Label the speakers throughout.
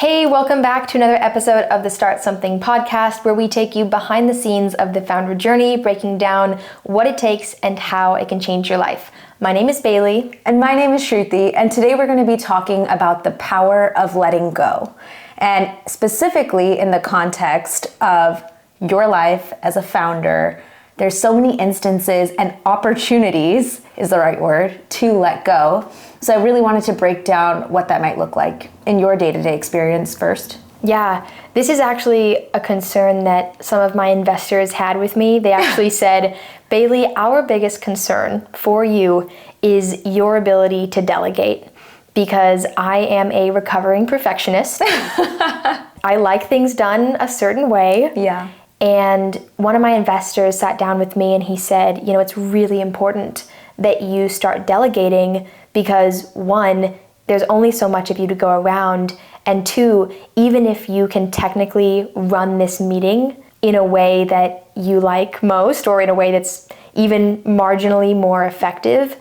Speaker 1: Hey, welcome back to another episode of the Start Something podcast, where we take you behind the scenes of the founder journey, breaking down what it takes and how it can change your life. My name is Bailey.
Speaker 2: And my name is Shruti, and today we're going to be talking about the power of letting go. And specifically in the context of your life as a founder, there's so many instances and opportunities, is the right word, to let go. So I really wanted to break down what that might look like in your day-to-day experience first.
Speaker 1: Yeah, this is actually a concern that some of my investors had with me. They actually said, Bailey, our biggest concern for you is your ability to delegate, because I am a recovering perfectionist. I like things done a certain way.
Speaker 2: Yeah.
Speaker 1: And one of my investors sat down with me and he said, it's really important that you start delegating because one, there's only so much of you to go around. And two, even if you can technically run this meeting in a way that you like most or in a way that's even marginally more effective,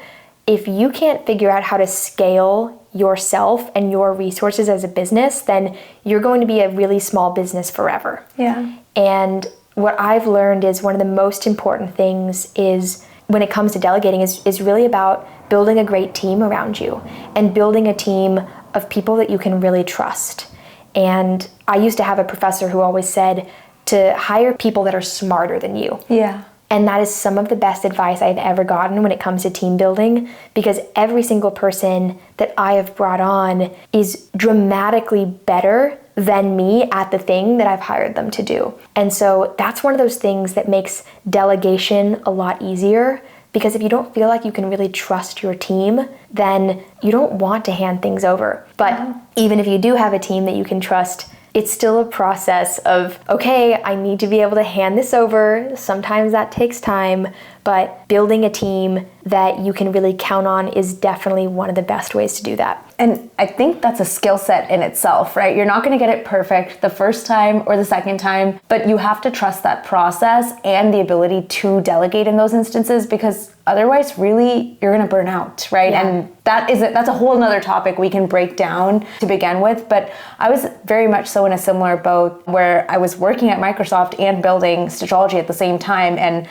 Speaker 1: if you can't figure out how to scale yourself and your resources as a business, then you're going to be a really small business forever.
Speaker 2: Yeah.
Speaker 1: And what I've learned is one of the most important things is when it comes to delegating is really about building a great team around you and building a team of people that you can really trust. And I used to have a professor who always said to hire people that are smarter than you.
Speaker 2: Yeah.
Speaker 1: And that is some of the best advice I've ever gotten when it comes to team building, because every single person that I have brought on is dramatically better than me at the thing that I've hired them to do. And so that's one of those things that makes delegation a lot easier, because if you don't feel like you can really trust your team, then you don't want to hand things over. But even if you do have a team that you can trust, it's still a process of, okay, I need to be able to hand this over. Sometimes that takes time, but building a team that you can really count on is definitely one of the best ways to do that.
Speaker 2: And I think that's a skill set in itself, right? You're not going to get it perfect the first time or the second time, but you have to trust that process and the ability to delegate in those instances, because otherwise really you're going to burn out, right?
Speaker 1: Yeah.
Speaker 2: And that's a whole nother topic we can break down to begin with. But I was very much so in a similar boat where I was working at Microsoft and building Stitchology at the same time. And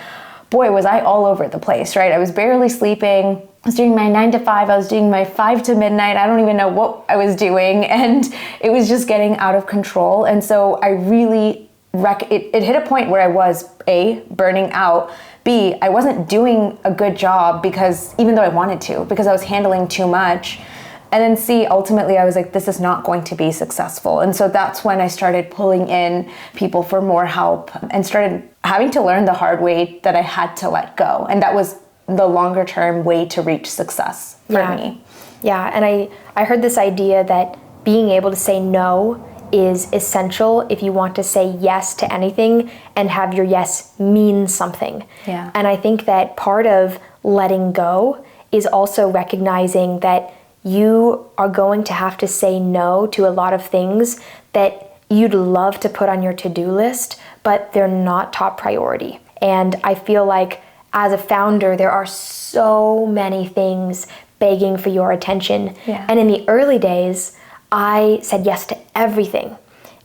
Speaker 2: boy, was I all over the place, right? I was barely sleeping. I was doing my 9 to 5. I was doing my 5 to midnight. I don't even know what I was doing. And it was just getting out of control. And so I really, it hit a point where I was A, burning out. B, I wasn't doing a good job because even though I wanted to, because I was handling too much. And then C, ultimately I was like, this is not going to be successful. And so that's when I started pulling in people for more help and started having to learn the hard way that I had to let go. And that was the longer term way to reach success for me.
Speaker 1: Yeah, and I heard this idea that being able to say no is essential if you want to say yes to anything and have your yes mean something.
Speaker 2: Yeah.
Speaker 1: And I think that part of letting go is also recognizing that you are going to have to say no to a lot of things that you'd love to put on your to-do list, but they're not top priority. And I feel like as a founder, there are so many things begging for your attention.
Speaker 2: Yeah.
Speaker 1: And in the early days, I said yes to everything.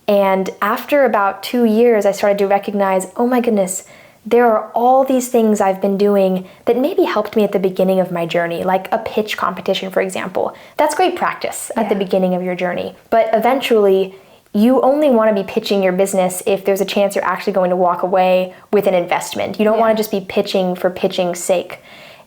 Speaker 1: And after about 2 years, I started to recognize, oh my goodness, there are all these things I've been doing that maybe helped me at the beginning of my journey, like a pitch competition, for example. That's great practice at the beginning of your journey. But eventually, you only want to be pitching your business if there's a chance you're actually going to walk away with an investment. You don't want to just be pitching for pitching's sake.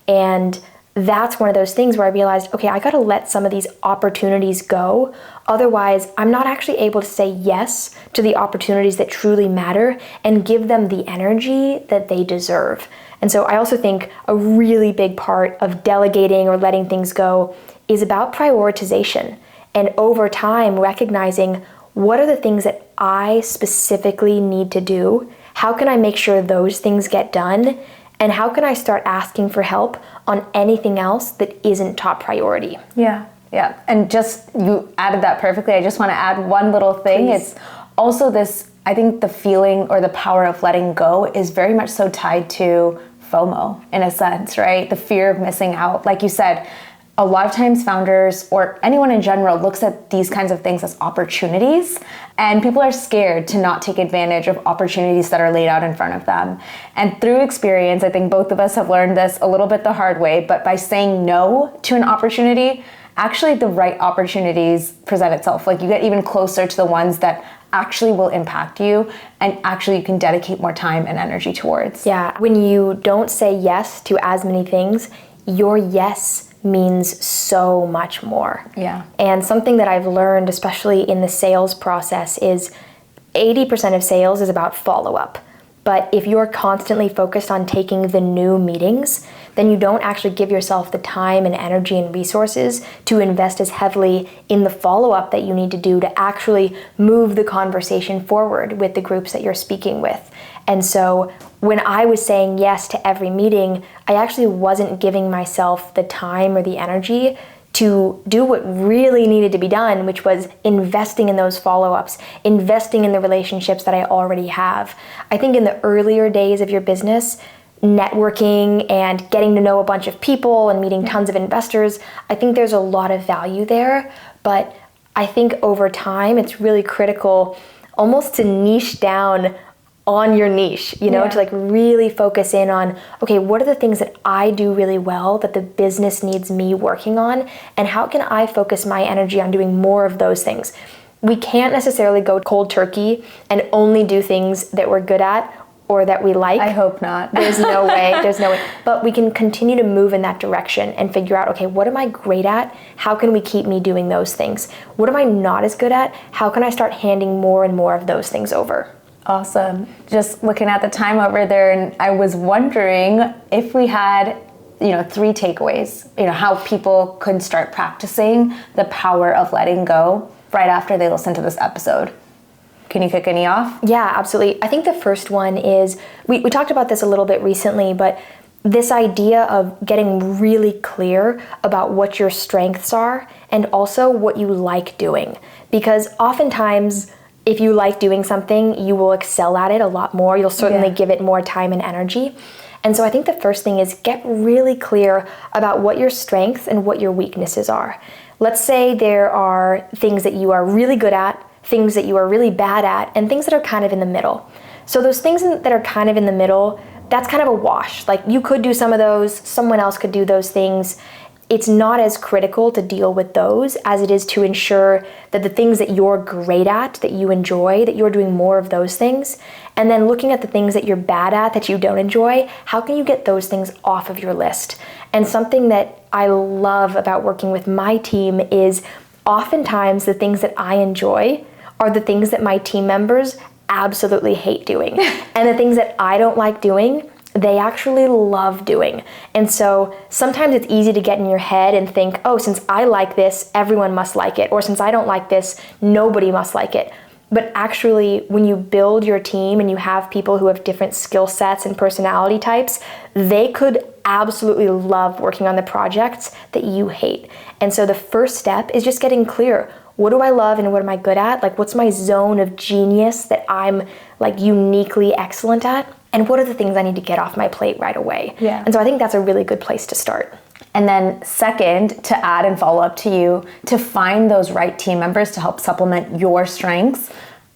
Speaker 1: And that's one of those things where I realized, okay, I got to let some of these opportunities go. Otherwise, I'm not actually able to say yes to the opportunities that truly matter and give them the energy that they deserve. And so I also think a really big part of delegating or letting things go is about prioritization. And over time, recognizing what are the things that I specifically need to do? How can I make sure those things get done? And how can I start asking for help on anything else that isn't top priority?
Speaker 2: Yeah. And just, you added that perfectly. I just want to add one little thing.
Speaker 1: Please.
Speaker 2: It's also this, I think the feeling or the power of letting go is very much so tied to FOMO in a sense, right? The fear of missing out. Like you said, a lot of times founders or anyone in general looks at these kinds of things as opportunities, and people are scared to not take advantage of opportunities that are laid out in front of them. And through experience, I think both of us have learned this a little bit the hard way, but by saying no to an opportunity, actually the right opportunities present itself. Like you get even closer to the ones that actually will impact you and actually you can dedicate more time and energy towards.
Speaker 1: Yeah, when you don't say yes to as many things, your yes means so much more.
Speaker 2: Yeah.
Speaker 1: And something that I've learned, especially in the sales process, is 80% of sales is about follow-up. But if you're constantly focused on taking the new meetings, then you don't actually give yourself the time and energy and resources to invest as heavily in the follow-up that you need to do to actually move the conversation forward with the groups that you're speaking with. And so when I was saying yes to every meeting, I actually wasn't giving myself the time or the energy to do what really needed to be done, which was investing in those follow-ups, investing in the relationships that I already have. I think in the earlier days of your business, networking and getting to know a bunch of people and meeting tons of investors, I think there's a lot of value there. But I think over time, it's really critical almost to niche down on your niche, to like really focus in on, okay, what are the things that I do really well that the business needs me working on, and how can I focus my energy on doing more of those things? We can't necessarily go cold turkey and only do things that we're good at or that we like.
Speaker 2: I hope not.
Speaker 1: There's no way. But we can continue to move in that direction and figure out, okay, what am I great at? How can we keep me doing those things? What am I not as good at? How can I start handing more and more of those things over?
Speaker 2: Awesome. Just looking at the time over there, and I was wondering if we had, 3 takeaways, how people could start practicing the power of letting go right after they listen to this episode. Can you kick any off?
Speaker 1: Yeah, absolutely. I think the first one is, we talked about this a little bit recently, but this idea of getting really clear about what your strengths are and also what you like doing. Because oftentimes, if you like doing something, you will excel at it a lot more. You'll certainly give it more time and energy. And so I think the first thing is get really clear about what your strengths and what your weaknesses are. Let's say there are things that you are really good at, things that you are really bad at, and things that are kind of in the middle. So those things that are kind of in the middle, that's kind of a wash. Like you could do some of those, someone else could do those things. It's not as critical to deal with those as it is to ensure that the things that you're great at, that you enjoy, that you're doing more of those things. And then looking at the things that you're bad at, that you don't enjoy, how can you get those things off of your list? And something that I love about working with my team is oftentimes the things that I enjoy are the things that my team members absolutely hate doing. And the things that I don't like doing, they actually love doing. And so sometimes it's easy to get in your head and think, oh, since I like this, everyone must like it. Or since I don't like this, nobody must like it. But actually, when you build your team and you have people who have different skill sets and personality types, they could absolutely love working on the projects that you hate. And so the first step is just getting clear. What do I love and what am I good at? Like, what's my zone of genius that I'm like uniquely excellent at? And what are the things I need to get off my plate right away?
Speaker 2: Yeah.
Speaker 1: And so I think that's a really good place to start.
Speaker 2: And then second, to add and follow up to you, to find those right team members to help supplement your strengths,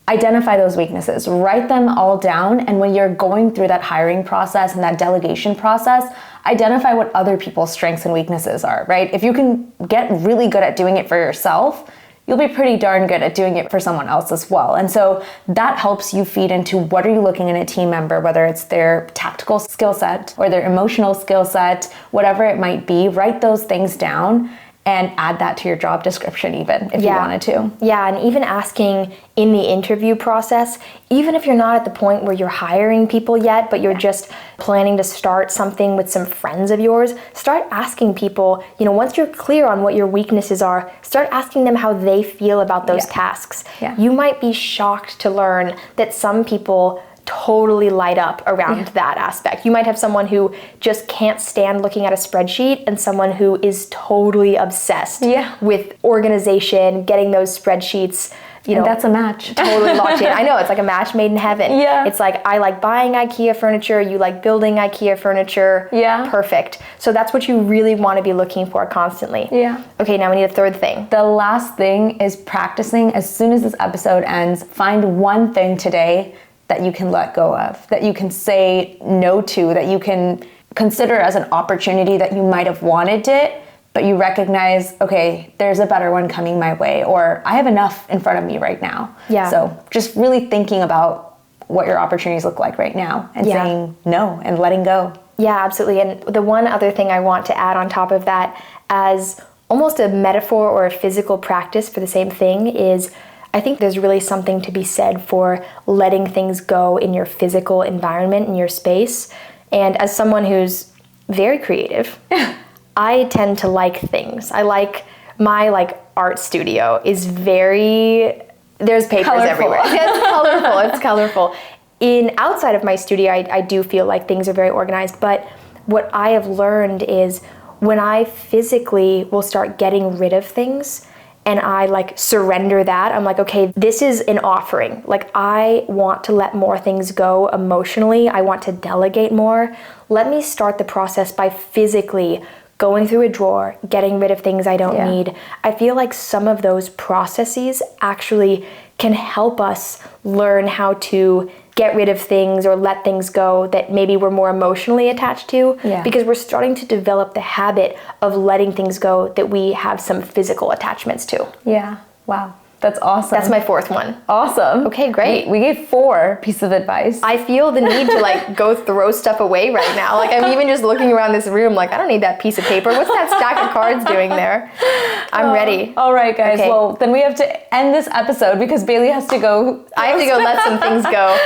Speaker 2: identify those weaknesses, write them all down. And when you're going through that hiring process and that delegation process, identify what other people's strengths and weaknesses are, right? If you can get really good at doing it for yourself, you'll be pretty darn good at doing it for someone else as well. And so that helps you feed into what are you looking in a team member, whether it's their tactical skill set or their emotional skill set, whatever it might be, write those things down and add that to your job description even if you wanted to.
Speaker 1: Yeah, and even asking in the interview process, even if you're not at the point where you're hiring people yet, but you're just planning to start something with some friends of yours, start asking people, once you're clear on what your weaknesses are, start asking them how they feel about those tasks.
Speaker 2: Yeah.
Speaker 1: You might be shocked to learn that some people totally light up around that aspect. You might have someone who just can't stand looking at a spreadsheet and someone who is totally obsessed with organization, getting those spreadsheets
Speaker 2: And that's a match.
Speaker 1: Totally locked in. I know, it's like a match made in heaven.
Speaker 2: Yeah.
Speaker 1: It's like, I like buying IKEA furniture, you like building IKEA furniture.
Speaker 2: Yeah.
Speaker 1: Perfect. So that's what you really want to be looking for constantly.
Speaker 2: Yeah.
Speaker 1: Okay, now we need a third thing.
Speaker 2: The last thing is practicing as soon as this episode ends. Find one thing today that you can let go of, that you can say no to, that you can consider as an opportunity that you might have wanted it, but you recognize, okay, there's a better one coming my way, or I have enough in front of me right now.
Speaker 1: Yeah.
Speaker 2: So just really thinking about what your opportunities look like right now and saying no and letting go.
Speaker 1: Yeah, absolutely. And the one other thing I want to add on top of that, as almost a metaphor or a physical practice for the same thing, is I think there's really something to be said for letting things go in your physical environment, in your space. And as someone who's very creative, I tend to like things. I like my art studio is there's papers
Speaker 2: colorful.
Speaker 1: Everywhere. It's colorful. Outside of my studio, I do feel like things are very organized. But what I have learned is when I physically will start getting rid of things, and I surrender that, I'm like, okay, this is an offering. I want to let more things go emotionally. I want to delegate more. Let me start the process by physically going through a drawer, getting rid of things I don't need. I feel like some of those processes actually can help us learn how to get rid of things or let things go that maybe we're more emotionally attached to, because we're starting to develop the habit of letting things go that we have some physical attachments to.
Speaker 2: Yeah. Wow. That's awesome.
Speaker 1: That's my fourth one.
Speaker 2: Awesome.
Speaker 1: Okay, great.
Speaker 2: We gave 4 pieces of advice.
Speaker 1: I feel the need to go throw stuff away right now. I'm even just looking around this room I don't need that piece of paper. What's that stack of cards doing there? I'm ready.
Speaker 2: All right, guys.
Speaker 1: Okay.
Speaker 2: Well, then we have to end this episode because Bailey has to go.
Speaker 1: I have to go let some things go.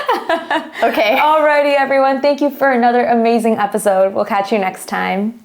Speaker 1: Okay.
Speaker 2: Alrighty, everyone. Thank you for another amazing episode. We'll catch you next time.